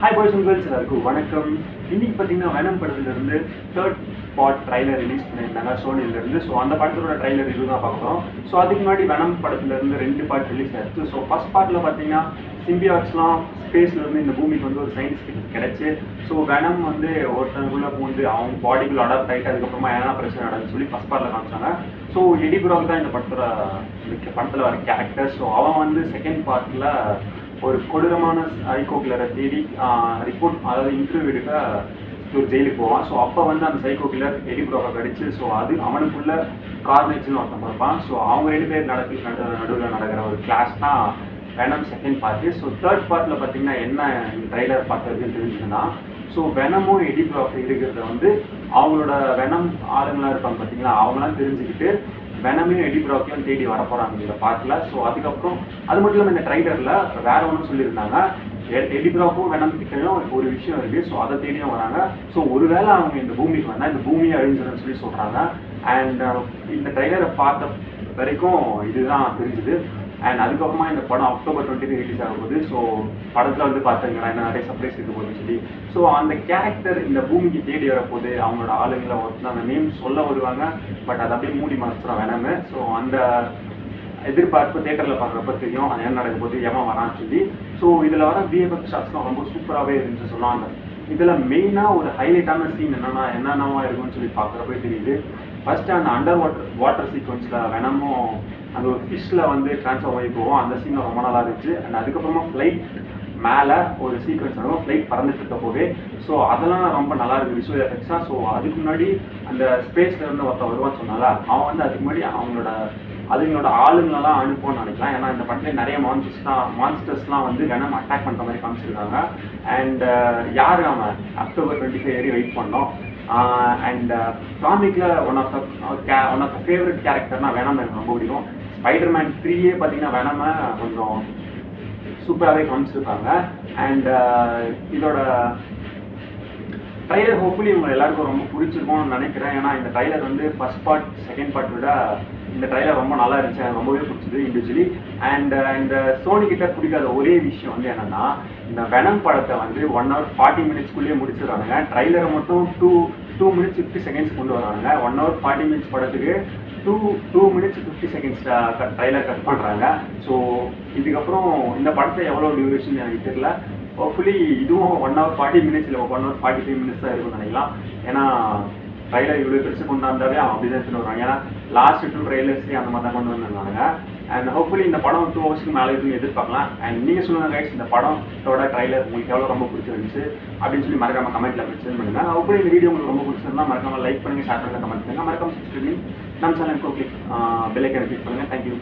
Hi boys and girls, எல்லாருக்கும் வணக்கம். இன்னைக்கு பார்த்தீங்கன்னா வெனம் படத்துலேருந்து தேர்ட் பார்ட் ட்ரைலர் ரிலீஸ் பண்ணியிருந்தாங்க சோனியிலேருந்து. ஸோ அந்த படத்தோட ட்ரைலர் ரிவ்யூ தான் பார்க்குறோம். ஸோ அதுக்கு முன்னாடி வெனம் படத்துலேருந்து 2 பார்ட் ரிலீஸ் ஆயிடுச்சு. ஸோ ஃபர்ஸ்ட் பார்ட்டில் பார்த்தீங்கன்னா சிம்பியாட்ஸ்லாம் ஸ்பேஸ்லேருந்து இந்த பூமிக்கு வந்து ஒரு சயின்ஸ் கிடச்சி ஸோ வெனம் வந்து ஒருத்தனுக்குள்ளே பூந்து அவங்க பாடிக்குள்ளே அடாப்ட் ஆகிட்டு அதுக்கப்புறமா என்ன பிரச்சனை நடக்குன்னு சொல்லி ஃபர்ஸ்ட் பார்ட்டில் காமிச்சாங்க. ஸோ எடி ப்ராக் தான் இந்த படத்தில் வர கேரக்டர். ஸோ அவன் வந்து செகண்ட் பார்ட்டில் ஒரு கொடூரமான சைக்கோ கில்லரை தேடி ரிப்போர்ட் அதாவது இன்டர்வியூ எடுக்க ஒரு ஜெயிலுக்கு போவான். ஸோ அப்போ வந்து அந்த சைக்கோ கில்லர் எடி ப்ராக்கை கடிச்சு ஸோ அது அவனுக்குள்ள கார்னேஜ்னு ஒருத்தன் பார்ப்பான். ஸோ அவங்க 2 பேர் நடுவில் நடக்கிற ஒரு கிளாஸ் தான் venom second part. So third பார்ட்டில் பார்த்தீங்கன்னா என்ன ட்ரைலர் பார்க்கறதுன்னு தெரிஞ்சுன்னா ஸோ வெனமும் எடி ப்ராக் இருக்கிறத வந்து அவங்களோட வெனம் ஆளுங்களாம் இருப்பாங்க பார்த்தீங்களா, அவங்களாம் தெரிஞ்சுக்கிட்டு வெனமையும் எடி ப்ராக்கையும் தேடி வரப்போகிறாங்க இந்த பார்ட்டில். ஸோ அதுக்கப்புறம் அது மட்டும் இல்லாமல் இந்த ட்ரைலரில் வேற ஒன்றும் சொல்லியிருந்தாங்க, எடி ப்ராக்கும் வெனம் கிட்டையும் ஒரு விஷயம் இருக்குது. ஸோ அதை தேடியும் வராங்க. ஸோ ஒருவேளை அவங்க இந்த பூமிக்கு வந்தால் இந்த பூமியை அழிஞ்சிடும்னு சொல்லி சொல்கிறாங்க. அண்ட் இந்த ட்ரைலரை பார்த்த வரைக்கும் இதுதான் தெரிஞ்சுது. அண்ட் அதுக்கப்புறமா இந்த படம் October 20 ரிலீஸ் ஆக போகுது. ஸோ படத்தில் வந்து பார்த்தீங்கன்னா என்ன நிறைய சர்ப்ரைஸ் இருக்க போகுதுன்னு சொல்லி ஸோ அந்த கேரக்டர் இந்த பூமிக்கு தேடி வரப்போகுது. அவங்களோட ஆளுங்களை ஒருத்தர் அந்த நேம் சொல்ல வருவாங்க, பட் அதை அப்படியே மூடி மறைச்சிடும் வேணாமே. ஸோ அந்த எதிர்பார்ப்பு தேட்டரில் பார்க்குறப்ப தெரியும் அது என்ன நடக்க போகுது ஏமா வரான்னு சொல்லி. ஸோ இதில் வர விஎஃப்எக்ஸ் ஷாட்ஸ்லாம் ரொம்ப சூப்பராகவே இருந்துச்சு சொன்னாங்க. இதில் மெயினாக ஒரு ஹைலைட்டான சீன் என்னென்னவா இருக்குன்னு சொல்லி பார்க்குறப்ப தெரியுது. ஃபர்ஸ்ட் அந்த அண்டர் வாட்டர் சீக்வன்ஸில் வெனமும் அந்த ஒரு ஃபிஷ்ஷில் வந்து ட்ரான்ஸ்ஃபர் ஆகி போவோம். அந்த சீன் ரொம்ப நல்லா இருந்துச்சு. அண்ட் அதுக்கப்புறமா ஃப்ளைட் மேலே ஒரு சீக்வன்ஸ் நடக்கும், ஃப்ளைட் பறந்துட்டு இருக்க போவே. ஸோ அதெல்லாம் ரொம்ப நல்லா இருக்குது விஷுவல் எஃபெக்ட்ஸாக. ஸோ அதுக்கு முன்னாடி அந்த ஸ்பேஸில் இருந்து ஒருத்தன் வருவான்னு சொன்னால அவன் வந்து அதுக்கு முன்னாடி அதுங்களோட ஆளுங்களெல்லாம் அனுப்புவோன்னு நினைக்கலாம். ஏன்னா இந்த படத்தில் நிறைய மான்ஸ்டர்ஸ்லாம் வந்து வெனம் அட்டாக் பண்ணுற மாதிரி காமிச்சிருக்காங்க. அண்ட் யார் அவன் October 25 வரை வெயிட் பண்ணோம். அண்ட் காமிக்கில் ஒன் ஆஃப் த ஃபேவரட் கேரக்டர்னால் வெனம் எனக்கு ரொம்ப பிடிக்கும். ஸ்பைடர்மேன் 3 பார்த்தீங்கன்னா வெனமை கொஞ்சம் சூப்பராகவே காமிச்சிருக்காங்க. அண்ட் இதோட ட்ரைலர் ஹோப்ஃபுல்லி இவங்க எல்லாருக்கும் ரொம்ப பிடிச்சிருக்கும்னு நினைக்கிறேன். ஏன்னா இந்த ட்ரைலர் வந்து ஃபர்ஸ்ட் பார்ட் செகண்ட் பார்ட் விட இந்த ட்ரைலர் ரொம்ப நல்லா இருந்துச்சு, எனக்கு ரொம்பவே பிடிச்சது இண்டிவிஜுவலி. அண்ட் இந்த சோனி கிட்ட பிடிக்காத ஒரே விஷயம் வந்து என்னன்னா இந்த வெனம் படத்தை வந்து 1 hour 40 minutesக்குள்ளேயே முடிச்சிடுறாங்க. ட்ரைலரை மட்டும் 2 minutes 50 seconds கொண்டு வராங்க. 1 hour 40 minutes படத்துக்கு 2 minutes 50 seconds ட்ரைலர் கட் பண்ணுறாங்க. ஸோ இதுக்கப்புறம் இந்த படத்தை எவ்வளோ டியூரேஷன் எனக்கு தெரியல. ஹோப்ஃபுல்லி இதுவும் 1 hour 40 minutes இல்லை 1 hour 45 minutes தான் இருக்கும்னு நினைக்கலாம். ஏன்னா ட்ரைலர் இவ்வளோ பெருசு கொண்டு வந்தாவே அப்படி தான் எடுத்துன்னு வருவாங்க. ஏன்னா லாஸ்ட் 2 ட்ரைலர்ஸே அந்த மாதிரி தான் கொண்டு வந்திருந்தாங்க. அண்ட் ஹோப்ஃபுல்லி இந்த படம் 2 hours மேலே இருக்குன்னு எதிர்பார்க்கலாம். அண்ட் நீங்கள் சொல்லுங்கள் கைஸ், இந்த படத்தோட ட்ரைலர் உங்களுக்கு எவ்வளோ ரொம்ப பிடிச்சிருந்துச்சு அப்படின்னு சொல்லி மறக்காம கமெண்ட்டில் மென்ஷன் பண்ணுங்கள். ஹோப்ஃபுல்லி இந்த வீடியோ உங்களுக்கு ரொம்ப பிடிச்சிருந்தா மறக்காம லைக் பண்ணுங்கள், ஷேர் பண்ணுங்கள், கமெண்ட் பண்ணுங்கள். மறக்காம சப்ஸ்கிரைப் பண்ணி நம்ம சேனலுக்கு கிளிக் பெல் ஐக்கானை கிளிக் பண்ணுங்கள். தேங்க்யூ.